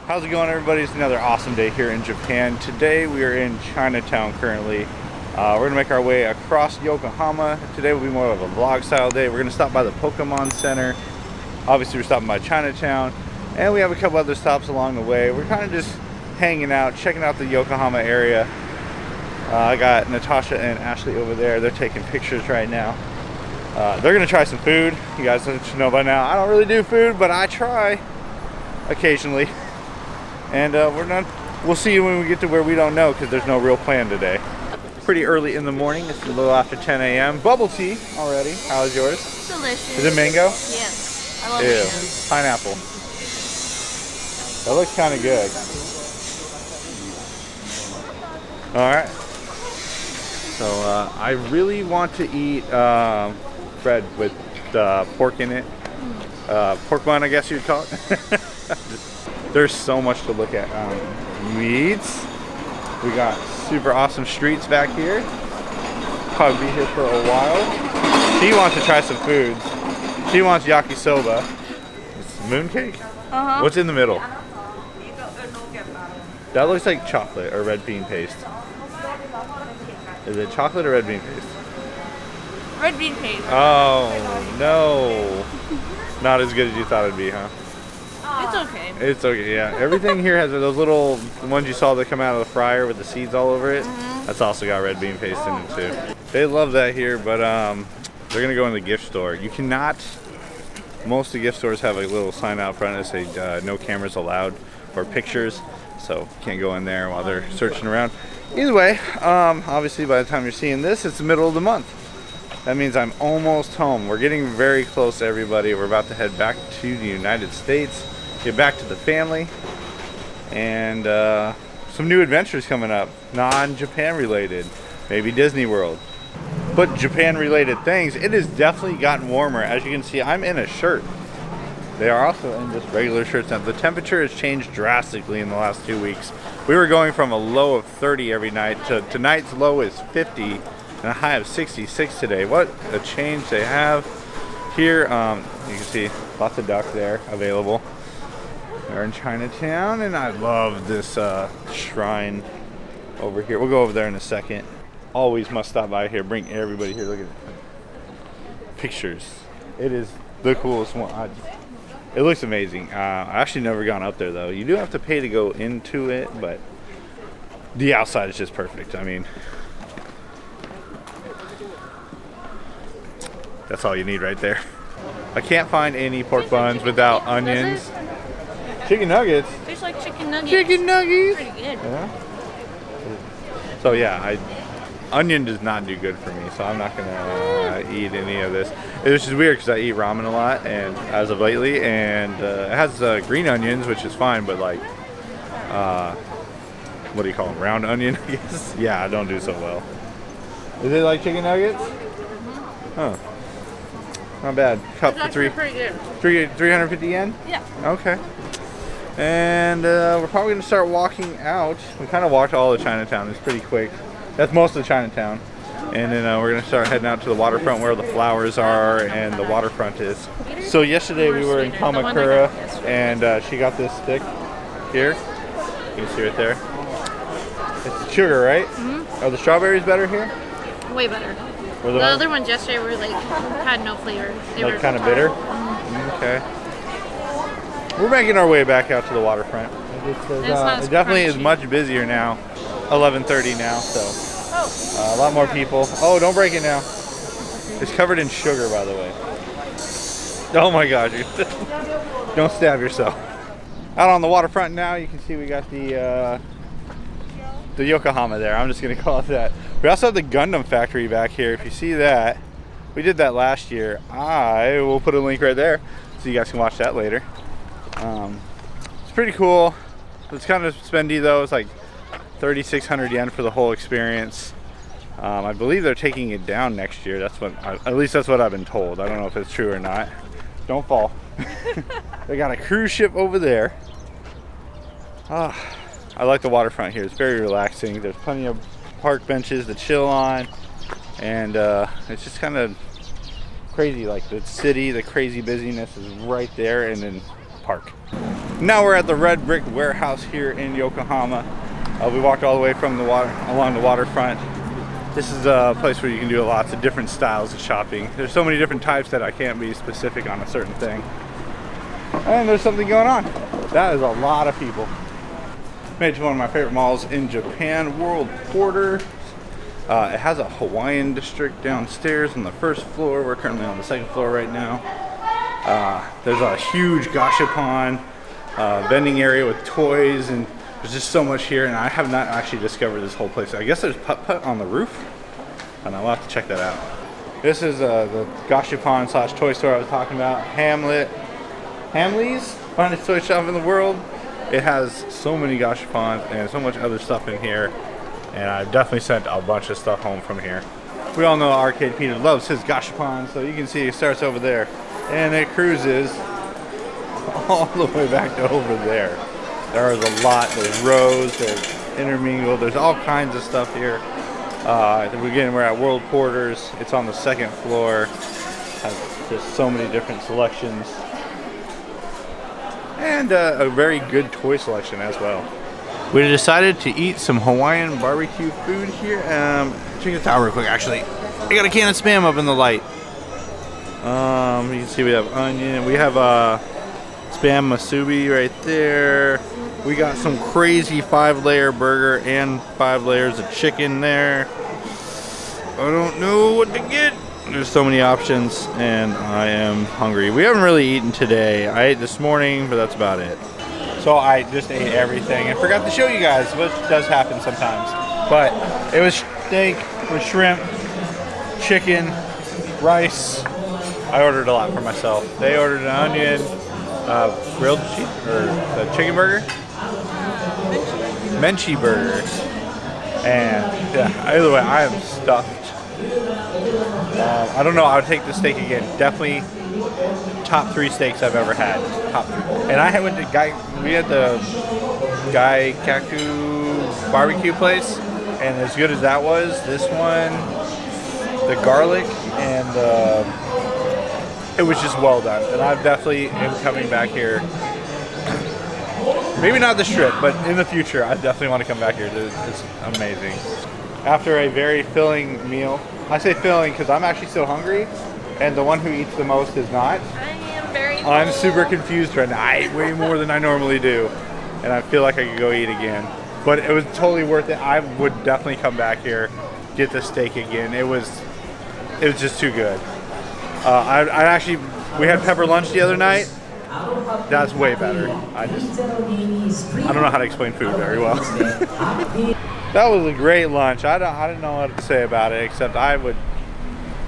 How's it going, everybody? It's another awesome day here in Japan. Today we are in Chinatown currently. We're gonna make our way across Yokohama. Today will be more of a vlog style day. We're gonna stop by the Pokemon Center. Obviously we're stopping by Chinatown, and we have a couple other stops along the way. We're kind of just hanging out, checking out the Yokohama area. I got Natasha and Ashley over there. They're taking pictures right now. They're gonna try some food. You guys should know by now, I don't really do food, but I try occasionally. And we'll see when we get to where we don't know, because there's no real plan today. Pretty early in the morning. It's a little after 10 a.m. Bubble tea already. How is yours? Delicious. Is it mango? Yes. I love mango. Pineapple. That looks kind of good. Alright. So I really want to eat bread with pork in it. Pork bun, I guess you'd call it. There's so much to look at. Meats. We got super awesome streets back here. Probably be here for a while. She wants to try some foods. She wants yakisoba. It's mooncake? Uh-huh. What's in the middle? That looks like chocolate or red bean paste. Is it chocolate or red bean paste? Red bean paste. Oh, no. Not as good as you thought it'd be, huh? It's okay. It's okay, yeah. Everything here has those little ones you saw that come out of the fryer with the seeds all over it. That's also got red bean paste in it too. They love that here, but they're gonna go in the gift store. You cannot. Most of the gift stores have a little sign out front that say no cameras allowed or pictures, so you can't go in there while they're searching around. Either way, obviously by the time you're seeing this, it's the middle of the month. That means I'm almost home. We're getting very close, everybody. We're about to head back to the United States. Get back to the family, and some new adventures coming up, non-Japan related, maybe Disney World, but Japan related things. It has definitely gotten warmer. As you can see, I'm in a shirt. They are also in just regular shirts now. The temperature has changed drastically in the last 2 weeks. We were going from a low of 30 every night to tonight's low is 50 and a high of 66 today. What a change they have here. You can see lots of duck there available. We're in Chinatown, and I love this shrine over here. We'll go over there in a second. Always must stop by here. Bring everybody here. Look at it. Pictures. It is the coolest one. It looks amazing. I actually never gone up there though. You do have to pay to go into it, but the outside is just perfect. I mean, that's all you need right there. I can't find any pork buns without onions. Chicken nuggets. Tastes like chicken nuggets. Chicken nuggets. Pretty good. Yeah. So yeah, onion does not do good for me, so I'm not gonna eat any of this. It's just weird because I eat ramen a lot, and as of lately, and it has green onions, which is fine, but like, what do you call them? Round onion, I guess. Yeah, I don't do so well. Is it like chicken nuggets? Huh. Not bad. Cup for pretty good. 350 yen? Yeah. Okay. And we're probably going to start walking out. We kind of walked all of Chinatown. It's pretty quick. That's most of Chinatown. And then we're going to start heading out to the waterfront where the flowers are and the waterfront is. So yesterday we were in Kamakura, and she got this stick here. You can see right there. It's sugar, right? Mm-hmm. Are the strawberries better here? Way better. The other ones yesterday were like, had no flavor. They were kind of bitter? Mm-hmm. Okay. We're making our way back out to the waterfront. It definitely is much busier now. 11:30 now, so a lot more people. Oh, don't break it now. It's covered in sugar, by the way. Oh my gosh. Don't stab yourself. Out on the waterfront now, you can see we got the Yokohama there. I'm just going to call it that. We also have the Gundam factory back here. If you see that, we did that last year. I will put a link right there so you guys can watch that later. It's pretty cool. It's kind of spendy though. It's like 3,600 yen for the whole experience. I believe they're taking it down next year. That's what, at least that's what I've been told. I don't know if it's true or not. Don't fall. They got a cruise ship over there. I like the waterfront here. It's very relaxing. There's plenty of park benches to chill on, and it's just kind of crazy. Like the city, the crazy busyness is right there, and then park. Now we're at the Red Brick Warehouse here in Yokohama. We walked all the way from the water along the waterfront. This is a place where you can do lots of different styles of shopping. There's so many different types that I can't be specific on a certain thing. And there's something going on. That is a lot of people. Made it to one of my favorite malls in Japan, World Porter. It has a Hawaiian district downstairs on the first floor. We're currently on the second floor right now. There's a huge gashapon vending area with toys, and there's just so much here, and I have not actually discovered this whole place. I guess there's putt-putt on the roof, and I'll have to check that out. This is the gashapon slash toy store I was talking about. Hamley's, finest toy shop in the world. It has so many gashapons and so much other stuff in here, and I've definitely sent a bunch of stuff home from here. We all know Arcade Peter loves his gashapon, so you can see it starts over there, and it cruises all the way back to over there. There's a lot, there's rows, there's intermingled, there's all kinds of stuff here. Again, we're at World Porter's. It's on the second floor. Has just so many different selections. And a very good toy selection as well. We decided to eat some Hawaiian barbecue food here. Check this out real quick, actually. I got a can of Spam up in the light. You can see we have onion. We have Spam masubi right there. We got some crazy 5-layer burger and 5 layers of chicken there. I don't know what to get. There's so many options, and I am hungry. We haven't really eaten today. I ate this morning, but that's about it. So I just ate everything and forgot to show you guys, which does happen sometimes. But it was steak with shrimp, chicken, rice. I ordered a lot for myself. They ordered an onion, grilled cheese, or the chicken burger? Menchie burger. And yeah, either way, I am stuffed. I don't know, I would take the steak again. Definitely top 3 steaks I've ever had. Top 3. And I went to we had the Gai Kaku barbecue place, and as good as that was, this one, the garlic and it was just well done. And I definitely am coming back here. Maybe not this trip, but in the future, I definitely want to come back here. It's amazing. After a very filling meal, I say filling because I'm actually still hungry, and the one who eats the most is not. I am very full. I'm super confused right now. I ate way more than I normally do, and I feel like I could go eat again. But it was totally worth it. I would definitely come back here, get the steak again. It was just too good. We had pepper lunch the other night. That's way better. I don't know how to explain food very well. That was a great lunch. I didn't know what to say about it, except I would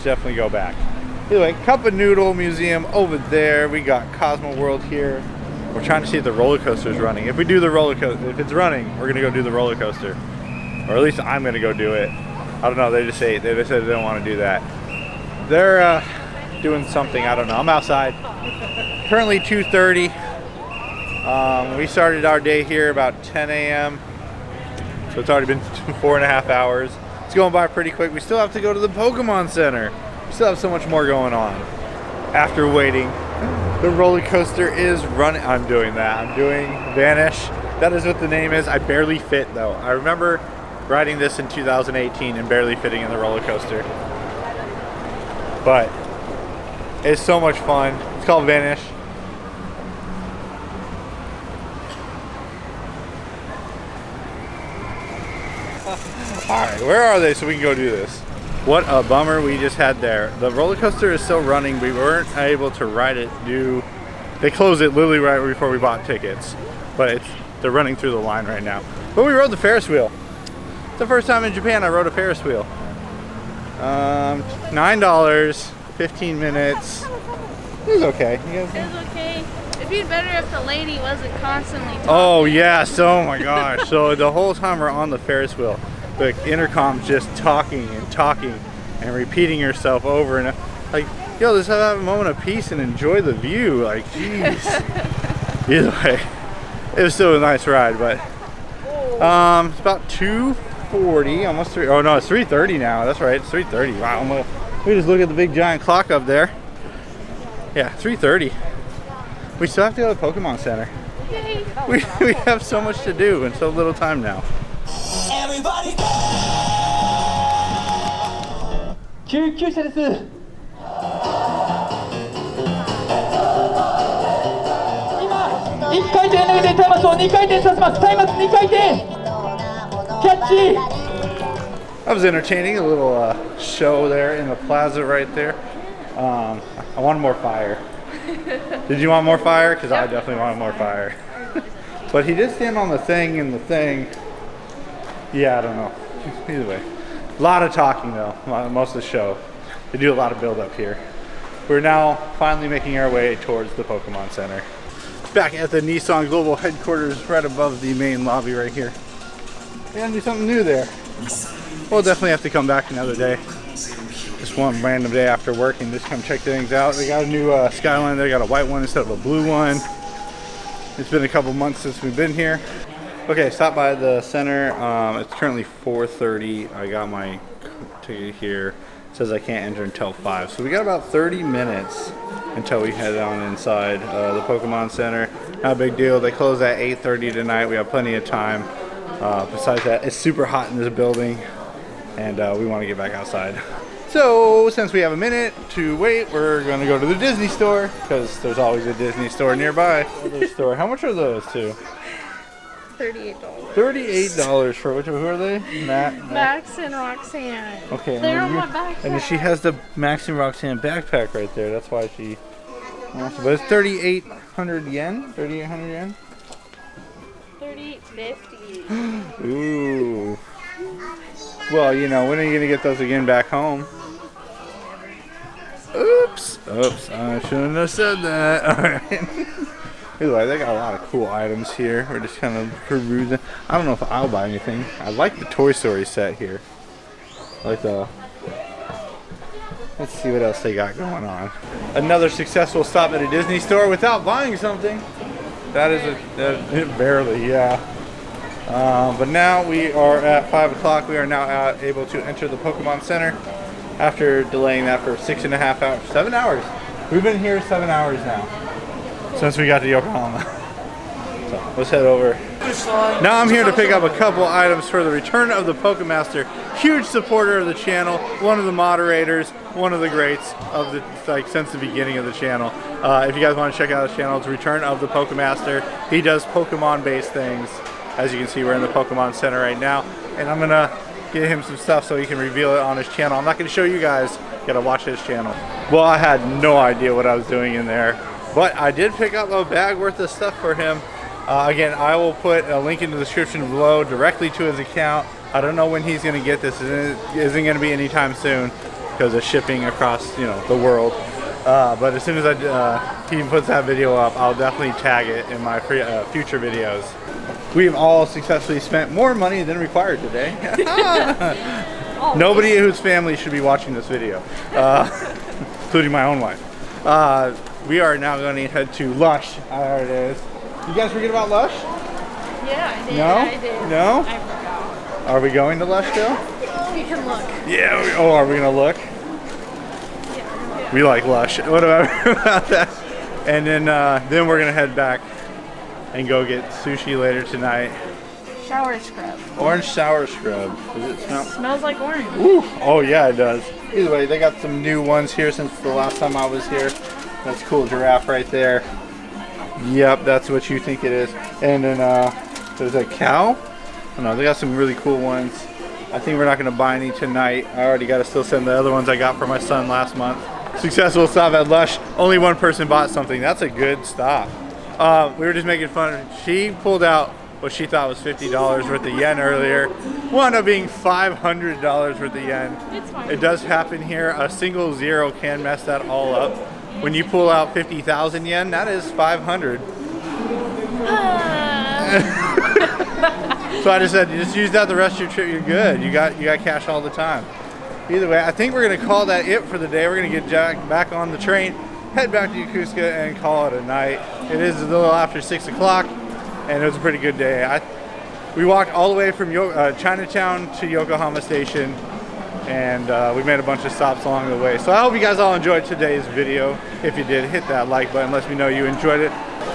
definitely go back. Anyway, Cup of Noodle Museum over there. We got Cosmo World here. We're trying to see if the roller coaster is running. If we do the roller coaster, if it's running, we're gonna go do the roller coaster, or at least I'm gonna go do it. I don't know. They said they don't want to do that. They're doing something. I don't know. I'm outside. Currently 2:30. We started our day here about 10 a.m. So it's already been 4.5 hours. It's going by pretty quick. We still have to go to the Pokemon Center. We still have so much more going on. After waiting, the roller coaster is running. I'm doing that. I'm doing Vanish. That is what the name is. I barely fit though. I remember riding this in 2018 and barely fitting in the roller coaster. But it's so much fun. It's called Vanish. Alright, where are they so we can go do this? What a bummer we just had there. The roller coaster is still running. We weren't able to ride it they closed it literally right before we bought tickets. But they're running through the line right now. But we rode the Ferris wheel. It's the first time in Japan I rode a Ferris wheel. $9, 15 minutes. It was okay. It was okay. It'd be better if the lady wasn't constantly talking. Oh yes, oh my gosh. So the whole time we're on the Ferris wheel, the intercom's just talking and repeating herself over and like, yo, let's have a moment of peace and enjoy the view. Like, jeez. Either way, it was still a nice ride, but it's about 2:40, almost 3. Oh no, it's 3:30 now. That's right, it's 3:30. Wow, we just look at the big giant clock up there. Yeah, 3:30. We still have to go to the Pokemon Center. We have so much to do and so little time now. Everybody 救急車です。今1回転投げて松を2回転させます。松2回転キャッチ。 That was entertaining, a little show there in the plaza right there. I wanted more fire. Did you want more fire? Because I definitely wanted more fire. But he did stand on the thing and the thing. Yeah, I don't know. Either way. A lot of talking though, most of the show. They do a lot of build up here. We're now finally making our way towards the Pokemon Center. Back at the Nissan Global headquarters right above the main lobby right here. We're gonna do something new there. We'll definitely have to come back another day. Just one random day after work and just come check things out. They got a new Skyline. They got a white one instead of a blue one. It's been a couple months since we've been here. Okay, stop by the center. It's currently 4:30. I got my ticket here. It says I can't enter until 5. So we got about 30 minutes until we head on inside the Pokemon Center. Not a big deal. They close at 8:30 tonight. We have plenty of time. Besides that, it's super hot in this building. And we want to get back outside. So since we have a minute to wait, we're going to go to the Disney store because there's always a Disney store nearby. How much are those two? $38. $38 for which? Who are they? Max and Roxanne. Okay. They're on my backpack. And she has the Max and Roxanne backpack right there. That's why she. But it's 3,800 yen. 3,800 yen. 38.50. Ooh. Well, you know, when are you going to get those again back home? Oops. Oops. I shouldn't have said that. All right. Anyway, they got a lot of cool items here. We're just kind of perusing. I don't know if I'll buy anything. I like the Toy Story set here. I like the... Let's see what else they got going on. Another successful stop at a Disney store without buying something. That is barely, yeah. But now we are at 5 o'clock. We are now able to enter the Pokemon Center after delaying that for 6.5 hours. 7 hours. We've been here 7 hours now since we got to Yokohama. So let's head over. Now I'm here to pick up a couple items for the return of the Pokemaster. Huge supporter of the channel, one of the moderators, one of the greats of the since the beginning of the channel. If you guys want to check out his channel, it's Return of the Pokemaster. He does Pokemon-based things. As you can see, we're in the Pokemon Center right now, and I'm gonna get him some stuff so he can reveal it on his channel. I'm not gonna show you guys, you gotta watch his channel. Well, I had no idea what I was doing in there, but I did pick up a bag worth of stuff for him. Again, I will put a link in the description below directly to his account. I don't know when he's gonna get this. It isn't gonna be anytime soon because of shipping across, you know, the world. But as soon as he puts that video up, I'll definitely tag it in my future videos. We've all successfully spent more money than required today. Nobody whose family should be watching this video, including my own wife. We are now going to head to Lush. There it is. You guys forget about Lush? Yeah, I did. No? I did. No? I forgot. Are we going to Lush still? We can look. Yeah. Are we going to look? Yeah. We like Lush. Whatever about that. And then we're going to head back and go get sushi later tonight. Shower scrub. Orange shower scrub. Does it smell? It smells like orange. Ooh. Oh yeah, it does. Either way, they got some new ones here since the last time I was here. That's cool giraffe right there. Yep, that's what you think it is. And then there's a cow. I don't know, they got some really cool ones. I think we're not going to buy any tonight. I already got to still send the other ones I got for my son last month. Successful stop at Lush. Only one person bought something. That's a good stop. We were just making fun. She pulled out what she thought was $50 worth of yen earlier. Wound up being $500 worth of yen. It's fine. It does happen here. A single zero can mess that all up. When you pull out 50,000 yen, that is 500. So I just said, just use that the rest of your trip. You're good. You got cash all the time. Either way, I think we're gonna call that it for the day. We're gonna get Jack back on the train, head back to Yokosuka, and call it a night. It is a little after 6 o'clock, and it was a pretty good day. We walked all the way from Chinatown to Yokohama Station, and we made a bunch of stops along the way. So I hope you guys all enjoyed today's video. If you did, hit that like button. Let me know you enjoyed it.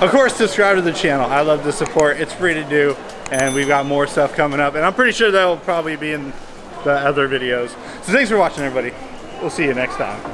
Of course, subscribe to the channel. I love the support. It's free to do, and we've got more stuff coming up, and I'm pretty sure that will probably be in the other videos. So thanks for watching, everybody. We'll see you next time.